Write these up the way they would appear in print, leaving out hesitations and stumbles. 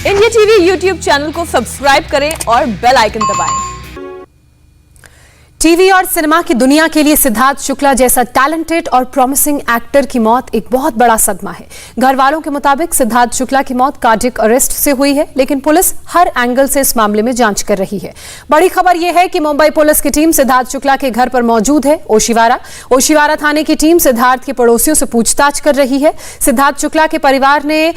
India TV YouTube channel को subscribe करें और बेल आइकन दबाएं। टीवी और सिनेमा की दुनिया के लिए सिद्धार्थ शुक्ला जैसा टैलेंटेड और प्रॉमिसिंग एक्टर की मौत एक बहुत बड़ा सदमा है। घर वालों के मुताबिक सिद्धार्थ शुक्ला की मौत कार्डियक अरेस्ट से हुई है, लेकिन पुलिस हर एंगल से इस मामले में जांच कर रही है। बड़ी खबर यह है कि मुंबई पुलिस की टीम सिद्धार्थ शुक्ला के घर पर मौजूद है। ओशिवारा थाने की टीम सिद्धार्थ के पड़ोसियों से पूछताछ कर रही है। सिद्धार्थ शुक्ला के परिवार ने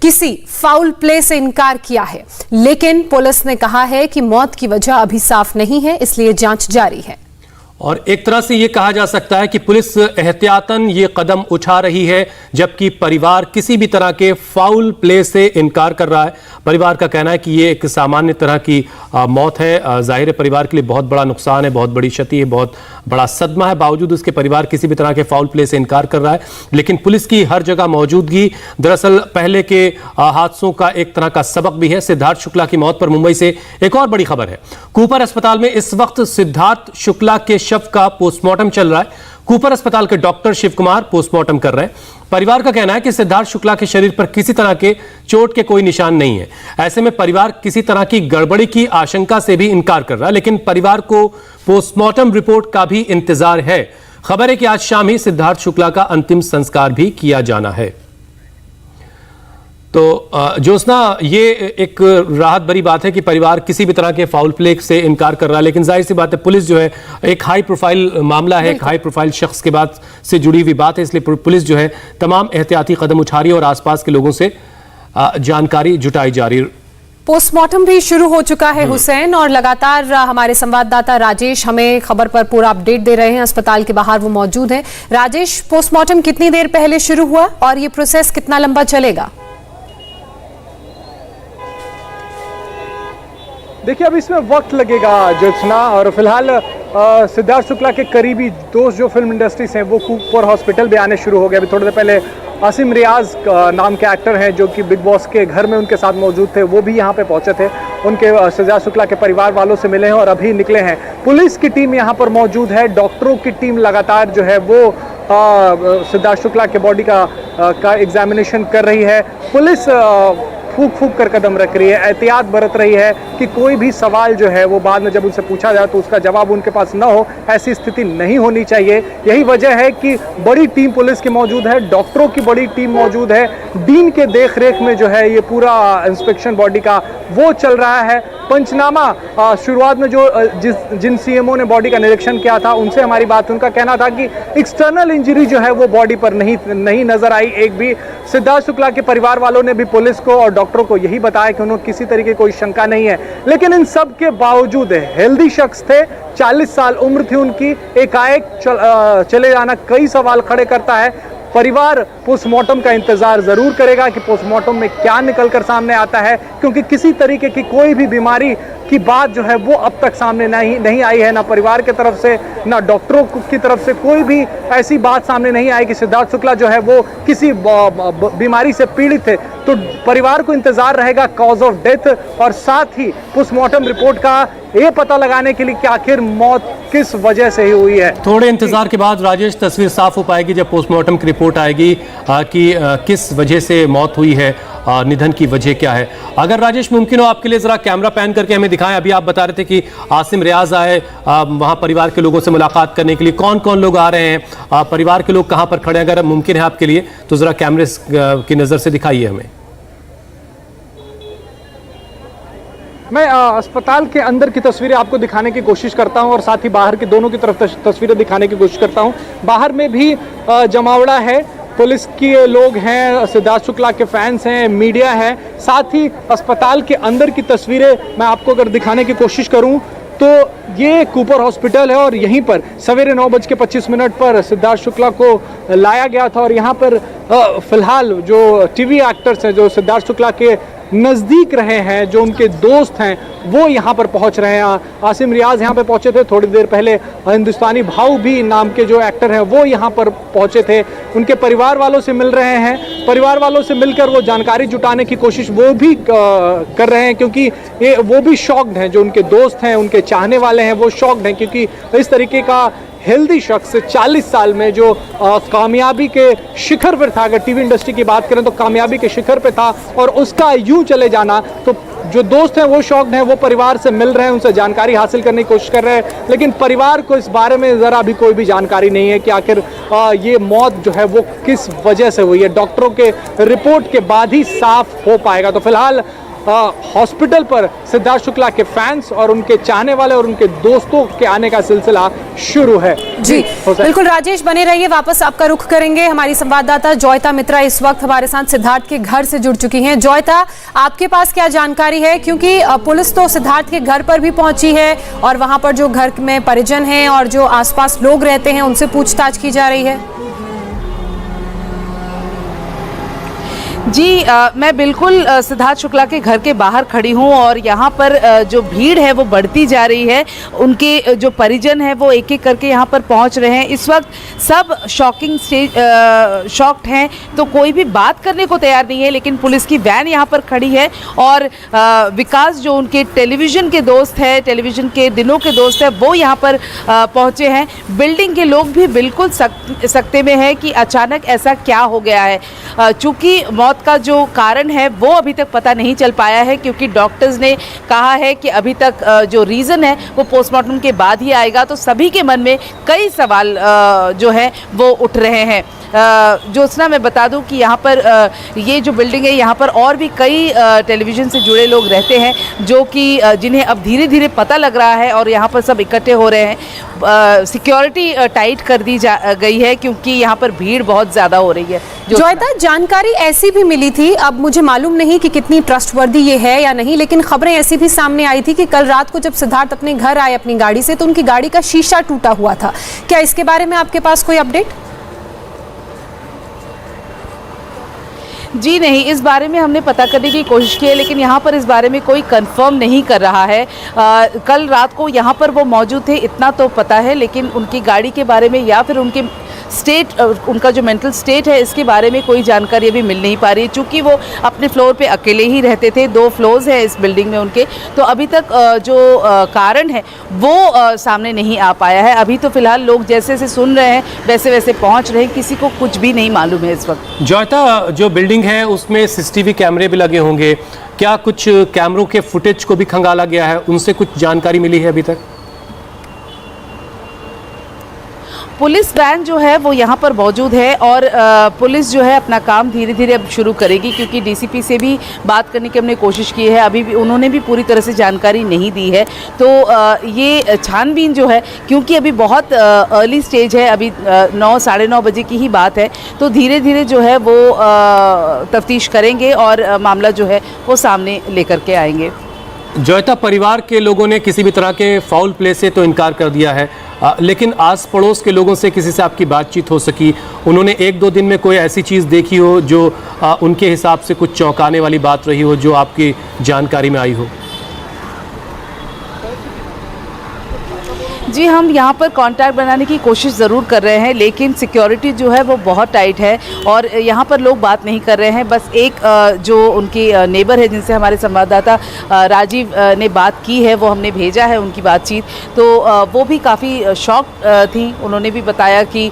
किसी फाउल प्ले से इनकार किया है, लेकिन पुलिस ने कहा है कि मौत की वजह अभी साफ नहीं है, इसलिए जांच जारी है। और एक तरह से यह कहा जा सकता है कि पुलिस एहतियातन ये कदम उठा रही है, जबकि परिवार किसी भी तरह के फाउल प्ले से इनकार कर रहा है। परिवार का कहना है कि ये एक सामान्य तरह की मौत है। जाहिर है परिवार के लिए बहुत बड़ा नुकसान है, बहुत बड़ी क्षति है, बहुत बड़ा सदमा है। बावजूद उसके परिवार किसी भी तरह के फाउल प्ले से इनकार कर रहा है, लेकिन पुलिस की हर जगह मौजूदगी दरअसल पहले के हादसों का एक तरह का सबक भी है। सिद्धार्थ शुक्ला की मौत पर मुंबई से एक और बड़ी खबर है। कूपर अस्पताल में इस वक्त सिद्धार्थ शुक्ला के शव का पोस्टमार्टम चल रहा है। कूपर अस्पताल के डॉक्टर शिव कुमार पोस्टमार्टम कर रहे हैं। परिवार का कहना है कि सिद्धार्थ शुक्ला के शरीर पर किसी तरह के चोट के कोई निशान नहीं है। ऐसे में परिवार किसी तरह की गड़बड़ी की आशंका से भी इनकार कर रहा है, लेकिन परिवार को पोस्टमार्टम रिपोर्ट का भी इंतजार है। खबर है कि आज शाम ही सिद्धार्थ शुक्ला का अंतिम संस्कार भी किया जाना है। तो ज्योत्सना, ये एक राहत भरी बात है कि परिवार किसी भी तरह के फाउल प्ले से इनकार कर रहा है, लेकिन जाहिर सी बात है पुलिस जो है एक हाई प्रोफाइल मामला है, एक हाई प्रोफाइल शख्स के बाद से जुड़ी हुई बात है, इसलिए पुलिस जो है तमाम एहतियाती कदम उठा रही है और आसपास के लोगों से जानकारी जुटाई जा रही है। पोस्टमार्टम भी शुरू हो चुका है हुसैन, और लगातार हमारे संवाददाता राजेश हमें खबर पर पूरा अपडेट दे रहे हैं। अस्पताल के बाहर वो मौजूद हैं। राजेश, पोस्टमार्टम कितनी देर पहले शुरू हुआ और ये प्रोसेस कितना लंबा चलेगा? देखिए, अब इसमें वक्त लगेगा ज्योत्सना, और फिलहाल सिद्धार्थ शुक्ला के करीबी दोस्त जो फिल्म इंडस्ट्री से हैं वो कूपर हॉस्पिटल भी आने शुरू हो गए। अभी थोड़ी देर पहले आसिम रियाज नाम के एक्टर हैं जो कि बिग बॉस के घर में उनके साथ मौजूद थे, वो भी यहाँ पे पहुँचे थे। उनके सिद्धार्थ शुक्ला के परिवार वालों से मिले हैं और अभी निकले हैं। पुलिस की टीम यहाँ पर मौजूद है। डॉक्टरों की टीम लगातार जो है वो सिद्धार्थ शुक्ला के बॉडी का एग्जामिनेशन कर रही है। पुलिस फूक फूक कर कदम रख रही है, एहतियात बरत रही है कि कोई भी सवाल जो है वो बाद में जब उनसे पूछा जाए तो उसका जवाब उनके पास ना हो, ऐसी स्थिति नहीं होनी चाहिए। यही वजह है कि बड़ी टीम पुलिस की मौजूद है, डॉक्टरों की बड़ी टीम मौजूद है। डीन के देखरेख में जो है ये पूरा इंस्पेक्शन बॉडी का वो चल रहा है। पंचनामा शुरुआत में जो जिन सीएमओ ने बॉडी का निरीक्षण किया था उनसे हमारी बात, उनका कहना था कि एक्सटर्नल इंजरी जो है वो बॉडी पर नहीं नजर आई एक भी। सिद्धार्थ शुक्ला के परिवार वालों ने भी पुलिस को और डॉक्टरों को यही बताया कि उन्हें किसी तरीके की कोई शंका नहीं है, लेकिन इन सब के बावजूद हेल्दी शख्स थे, 40 साल उम्र थी उनकी, एकाएक चले जाना कई सवाल खड़े करता है। परिवार पोस्टमार्टम का इंतजार जरूर करेगा कि पोस्टमार्टम में क्या निकलकर सामने आता है, क्योंकि किसी तरीके की कोई भी बीमारी की बात जो है वो अब तक सामने नहीं आई है। ना परिवार की तरफ से ना डॉक्टरों की तरफ से कोई भी ऐसी बात सामने नहीं आई कि सिद्धार्थ शुक्ला जो है वो किसी बीमारी से पीड़ित थे। तो परिवार को इंतजार रहेगा कॉज ऑफ डेथ और साथ ही पोस्टमार्टम रिपोर्ट का ये पता लगाने के लिए कि आखिर मौत किस वजह से ही हुई है। थोड़े इंतजार के बाद राजेश तस्वीर साफ हो पाएगी जब पोस्टमार्टम की रिपोर्ट आएगी कि किस वजह से मौत हुई है, निधन की वजह क्या है। अगर राजेश मुमकिन हो आपके लिए जरा कैमरा पैन करके हमें दिखाएं। अभी आप बता रहे थे कि आसिम रियाज आए वहां परिवार के लोगों से मुलाकात करने के लिए, कौन कौन लोग आ रहे हैं, परिवार के लोग कहां पर खड़े हैं, अगर मुमकिन है आपके लिए तो जरा कैमरे की नजर से दिखाइए हमें। मैं अस्पताल के अंदर की तस्वीरें आपको दिखाने की कोशिश करता हूं और साथ ही बाहर की दोनों की तरफ तस्वीरें दिखाने की कोशिश करता हूं। बाहर में भी जमावड़ा है, पुलिस के लोग हैं, सिद्धार्थ शुक्ला के फैंस हैं, मीडिया है। साथ ही अस्पताल के अंदर की तस्वीरें मैं आपको अगर दिखाने की कोशिश करूं तो ये कूपर हॉस्पिटल है और यहीं पर सवेरे 9:25 पर सिद्धार्थ शुक्ला को लाया गया था। और यहाँ पर फिलहाल जो टीवी एक्टर्स हैं जो सिद्धार्थ शुक्ला के नज़दीक रहे हैं, जो उनके दोस्त हैं, वो यहाँ पर पहुँच रहे हैं। आसिम रियाज यहाँ पे पहुँचे थे थोड़ी देर पहले। हिंदुस्तानी भाऊ भी नाम के जो एक्टर हैं वो यहाँ पर पहुँचे थे, उनके परिवार वालों से मिल रहे हैं। परिवार वालों से मिलकर वो जानकारी जुटाने की कोशिश वो भी कर रहे हैं, क्योंकि वो भी शॉक्ड हैं। जो उनके दोस्त हैं, उनके चाहने वाले हैं, वो शॉक्ड हैं, क्योंकि इस तरीके का हेल्दी शख्स 40 साल में जो कामयाबी के शिखर पर था, अगर टीवी इंडस्ट्री की बात करें तो कामयाबी के शिखर पे था, और उसका यूं चले जाना, तो जो दोस्त हैं वो शॉक्ड हैं, वो परिवार से मिल रहे हैं, उनसे जानकारी हासिल करने की कोशिश कर रहे हैं, लेकिन परिवार को इस बारे में ज़रा भी कोई भी जानकारी नहीं है कि आखिर ये मौत जो है वो किस वजह से हुई है। डॉक्टरों के रिपोर्ट के बाद ही साफ हो पाएगा। तो फिलहाल हॉस्पिटल पर सिद्धार्थ शुक्ला के फैंस और उनके चाहने वाले और उनके दोस्तों के आने का सिलसिला शुरू है। जी बिल्कुल राजेश, बने रहिए, वापस आपका रुख करेंगे। हमारी संवाददाता जॉयता मित्रा इस वक्त हमारे साथ सिद्धार्थ के घर से जुड़ चुकी हैं। जॉयता, आपके पास क्या जानकारी है, क्योंकि पुलिस तो सिद्धार्थ के घर पर भी पहुंची है और वहां पर जो घर में परिजन हैं और जो आसपास लोग रहते हैं उनसे पूछताछ की जा रही है। जी मैं बिल्कुल सिद्धार्थ शुक्ला के घर के बाहर खड़ी हूँ और यहाँ पर जो भीड़ है वो बढ़ती जा रही है। उनके जो परिजन हैं वो एक एक करके यहाँ पर पहुँच रहे हैं। इस वक्त सब शॉक्ड हैं, तो कोई भी बात करने को तैयार नहीं है, लेकिन पुलिस की वैन यहाँ पर खड़ी है और विकास जो उनके टेलीविज़न के दोस्त हैं, टेलीविज़न के दिनों के दोस्त हैं, वो यहाँ पर पहुँचे हैं। बिल्डिंग के लोग भी बिल्कुल सकते में है कि अचानक ऐसा क्या हो गया है। चूँकि मौत का जो कारण है वो अभी तक पता नहीं चल पाया है, क्योंकि डॉक्टर्स ने कहा है कि अभी तक जो रीज़न है वो पोस्टमार्टम के बाद ही आएगा। तो सभी के मन में कई सवाल जो है वो उठ रहे हैं। ज्योत्सना, मैं बता दूं कि यहाँ पर ये जो बिल्डिंग है यहाँ पर और भी कई टेलीविज़न से जुड़े लोग रहते हैं, जो कि जिन्हें अब धीरे धीरे पता लग रहा है और यहाँ पर सब इकट्ठे हो रहे हैं। सिक्योरिटी टाइट कर दी गई है क्योंकि यहाँ पर भीड़ बहुत ज़्यादा हो रही है। जॉयता, जानकारी ऐसी भी मिली थी, अब मुझे मालूम नहीं कि कितनी ट्रस्टवर्दी ये है या नहीं, लेकिन खबरें ऐसी भी सामने आई थी कि कल रात को जब सिद्धार्थ अपने घर आए अपनी गाड़ी से तो उनकी गाड़ी का शीशा टूटा हुआ था। क्या इसके बारे में आपके पास कोई अपडेट? जी नहीं, इस बारे में हमने पता करने की कोशिश की है, लेकिन यहाँ पर इस बारे में कोई कंफर्म नहीं कर रहा है। कल रात को यहाँ पर वो मौजूद थे इतना तो पता है, लेकिन उनकी गाड़ी के बारे में या फिर उनके स्टेट, उनका जो मेंटल स्टेट है इसके बारे में कोई जानकारी अभी मिल नहीं पा रही है। चूँकि वो अपने फ्लोर पे अकेले ही रहते थे, 2 फ्लोर्स हैं इस बिल्डिंग में उनके, तो अभी तक जो कारण है वो सामने नहीं आ पाया है। अभी तो फिलहाल लोग जैसे जैसे सुन रहे हैं वैसे वैसे पहुंच रहे हैं, किसी को कुछ भी नहीं मालूम है इस वक्त। जॉयता, जो बिल्डिंग है उसमें सीसीटीवी कैमरे भी लगे होंगे, क्या कुछ कैमरों के फुटेज को भी खंगाला गया है, उनसे कुछ जानकारी मिली है अभी तक? पुलिस वैन जो है वो यहाँ पर मौजूद है और पुलिस जो है अपना काम धीरे धीरे अब शुरू करेगी, क्योंकि डीसीपी से भी बात करने की हमने कोशिश की है, अभी भी उन्होंने भी पूरी तरह से जानकारी नहीं दी है। तो ये छानबीन जो है, क्योंकि अभी बहुत अर्ली स्टेज है, अभी 9 साढ़े 9 बजे की ही बात है, तो धीरे धीरे जो है वो तफ्तीश करेंगे और मामला जो है वो सामने लेकर के आएंगे। जॉयता, परिवार के लोगों ने किसी भी तरह के फाउल प्ले से तो इनकार कर दिया है, लेकिन आस पड़ोस के लोगों से किसी से आपकी बातचीत हो सकी? उन्होंने 1-2 दिन में कोई ऐसी चीज़ देखी हो जो उनके हिसाब से कुछ चौंकाने वाली बात रही हो, जो आपकी जानकारी में आई हो? जी, हम यहाँ पर कांटेक्ट बनाने की कोशिश ज़रूर कर रहे हैं, लेकिन सिक्योरिटी जो है वो बहुत टाइट है और यहाँ पर लोग बात नहीं कर रहे हैं। बस एक जो उनकी नेबर है जिनसे हमारे संवाददाता राजीव ने बात की है, वो हमने भेजा है उनकी बातचीत, तो वो भी काफ़ी शॉक थी। उन्होंने भी बताया कि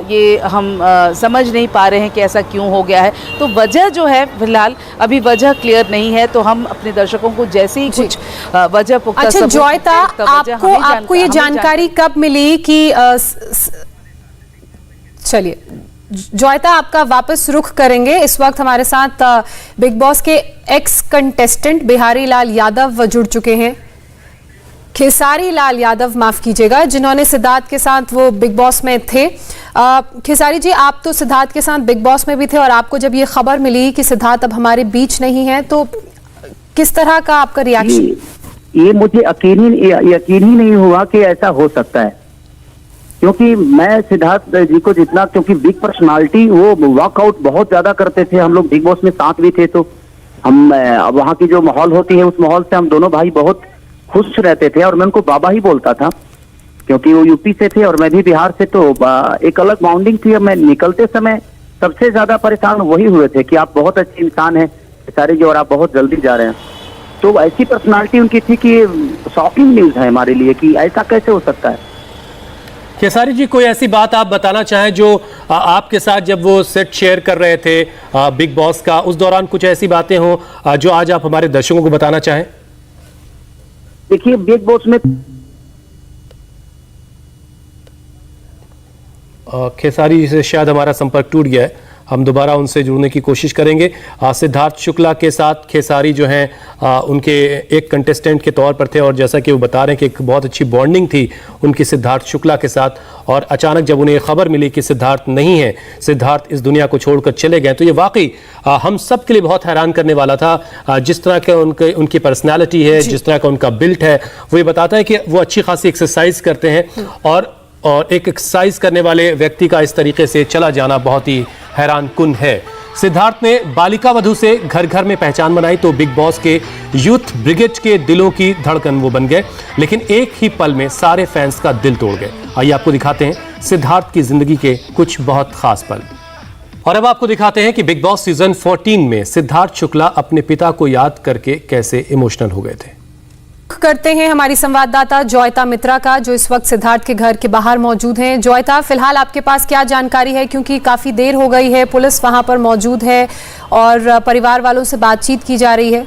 ये हम समझ नहीं पा रहे हैं कि ऐसा क्यों हो गया है। तो वजह जो है फिलहाल अभी वजह क्लियर नहीं है, तो हम अपने दर्शकों को जैसे ही कुछ वजह पुख्ता अच्छा जॉयता, आपको ये जानकारी कब मिली कि चलिए जॉयता, आपका वापस रुख करेंगे। इस वक्त हमारे साथ बिग बॉस के एक्स कंटेस्टेंट बिहारी लाल यादव जुड़ चुके हैं, खेसारी लाल यादव, माफ कीजिएगा, जिन्होंने सिद्धार्थ के साथ वो बिग बॉस में थे। खेसारी जी, आप तो सिद्धार्थ के साथ बिग बॉस में भी थे और आपको जब ये खबर मिली कि सिद्धार्थ अब हमारे बीच नहीं है, तो किस तरह का आपका रिएक्शन? ये मुझे यकीन ही नहीं हुआ कि ऐसा हो सकता है, क्योंकि मैं सिद्धार्थ जी को जितना, क्योंकि बिग पर्सनालिटी, वो वर्कआउट बहुत ज्यादा करते थे। हम लोग बिग बॉस में साथ भी थे, तो हम वहाँ की जो माहौल होती है उस माहौल से हम दोनों भाई बहुत खुश रहते थे और मैं उनको बाबा ही बोलता था, क्योंकि वो यूपी से थे और मैं भी बिहार से, तो एक अलग बाउंडिंग थी। मैं निकलते समय सबसे ज्यादा परेशान वही हुए थे कि आप बहुत अच्छे इंसान हैं खेसारी जी और आप बहुत जल्दी जा रहे हैं। तो ऐसी पर्सनालिटी उनकी थी कि शॉकिंग न्यूज है हमारे लिए कि ऐसा कैसे हो सकता है। खेसारी जी, कोई ऐसी बात आप बताना चाहें जो आपके साथ जब वो सेट शेयर कर रहे थे बिग बॉस का, उस दौरान कुछ ऐसी बातें हो जो आज आप हमारे दर्शकों को बताना चाहें? देखिए, बिग बॉस में खेसारी जी से शायद हमारा संपर्क टूट गया है, हम दोबारा उनसे जुड़ने की कोशिश करेंगे। सिद्धार्थ शुक्ला के साथ खेसारी जो हैं उनके एक कंटेस्टेंट के तौर पर थे और जैसा कि वो बता रहे हैं कि एक बहुत अच्छी बॉन्डिंग थी उनकी सिद्धार्थ शुक्ला के साथ, और अचानक जब उन्हें खबर मिली कि सिद्धार्थ नहीं है, सिद्धार्थ इस दुनिया को छोड़कर चले गए, तो ये वाकई हम सब के लिए बहुत हैरान करने वाला था। जिस तरह के उनकी पर्सनैलिटी है, जिस तरह का उनका बिल्ट है, वो ये बताता है कि वो अच्छी खासी एक्सरसाइज करते हैं और एक एक्सरसाइज करने वाले व्यक्ति का इस तरीके से चला जाना बहुत ही हैरान कुन है। सिद्धार्थ ने बालिका वधू से घर घर में पहचान बनाई तो बिग बॉस के यूथ ब्रिगेड के दिलों की धड़कन वो बन गए, लेकिन एक ही पल में सारे फैंस का दिल तोड़ गए। आइए आपको दिखाते हैं सिद्धार्थ की जिंदगी के कुछ बहुत खास पल। और अब आपको दिखाते हैं कि बिग बॉस सीजन 14 में सिद्धार्थ शुक्ला अपने पिता को याद करके कैसे इमोशनल हो गए थे। करते हैं हमारी संवाददाता जॉयता मित्रा का, जो इस वक्त सिद्धार्थ के घर के बाहर मौजूद हैं। जॉयता, फिलहाल आपके पास क्या जानकारी है, क्योंकि काफी देर हो गई है, पुलिस वहां पर मौजूद है और परिवार वालों से बातचीत की जा रही है?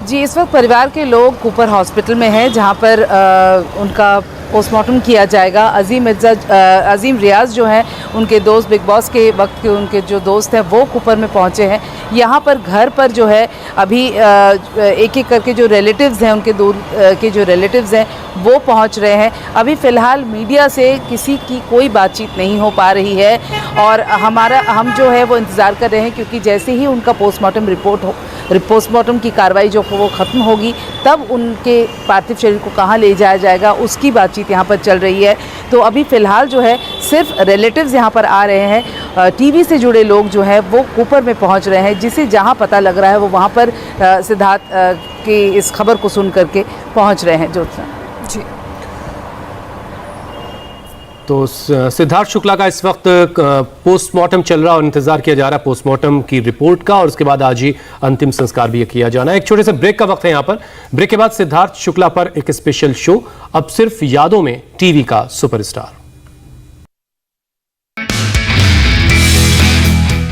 जी, इस वक्त परिवार के लोग कूपर हॉस्पिटल में हैं, जहां पर उनका पोस्टमार्टम किया जाएगा। अजीम रियाज जो हैं, उनके दोस्त, बिग बॉस के वक्त के उनके जो दोस्त हैं वो कूपर में पहुंचे हैं। यहाँ पर घर पर जो है अभी एक एक करके जो रिलेटिव्स हैं, उनके दूर के जो रिलेटिव्स हैं वो पहुंच रहे हैं। अभी फ़िलहाल मीडिया से किसी की कोई बातचीत नहीं हो पा रही है और हम जो है वो इंतज़ार कर रहे हैं, क्योंकि जैसे ही उनका पोस्टमार्टम की कार्रवाई जो वो ख़त्म होगी, तब उनके पार्थिव शरीर को कहाँ ले जाया जाएगा उसकी बातचीत यहाँ पर चल रही है। तो अभी फ़िलहाल जो है सिर्फ रिलेटिव्स यहाँ पर आ रहे हैं, टीवी से जुड़े लोग जो हैं वो कूपर में पहुँच रहे हैं, जिसे जहाँ पता लग रहा है वो वहाँ पर सिद्धार्थ की इस खबर को सुन करके पहुँच रहे हैं। ज्योत्सना जी, तो सिद्धार्थ शुक्ला का इस वक्त पोस्टमार्टम चल रहा और इंतजार किया जा रहा है पोस्टमार्टम की रिपोर्ट का, और उसके बाद आज ही अंतिम संस्कार भी किया जाना है। एक छोटे से ब्रेक का वक्त है यहाँ पर। ब्रेक के बाद सिद्धार्थ शुक्ला पर एक स्पेशल शो, अब सिर्फ यादों में टीवी का सुपरस्टार।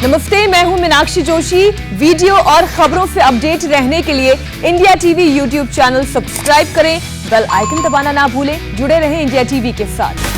नमस्ते, मैं हूं मीनाक्षी जोशी। वीडियो और खबरों से अपडेट रहने के लिए India TV YouTube channel subscribe करें, बेल आइकन दबाना ना भूलें। जुड़े रहें इंडिया टीवी के साथ।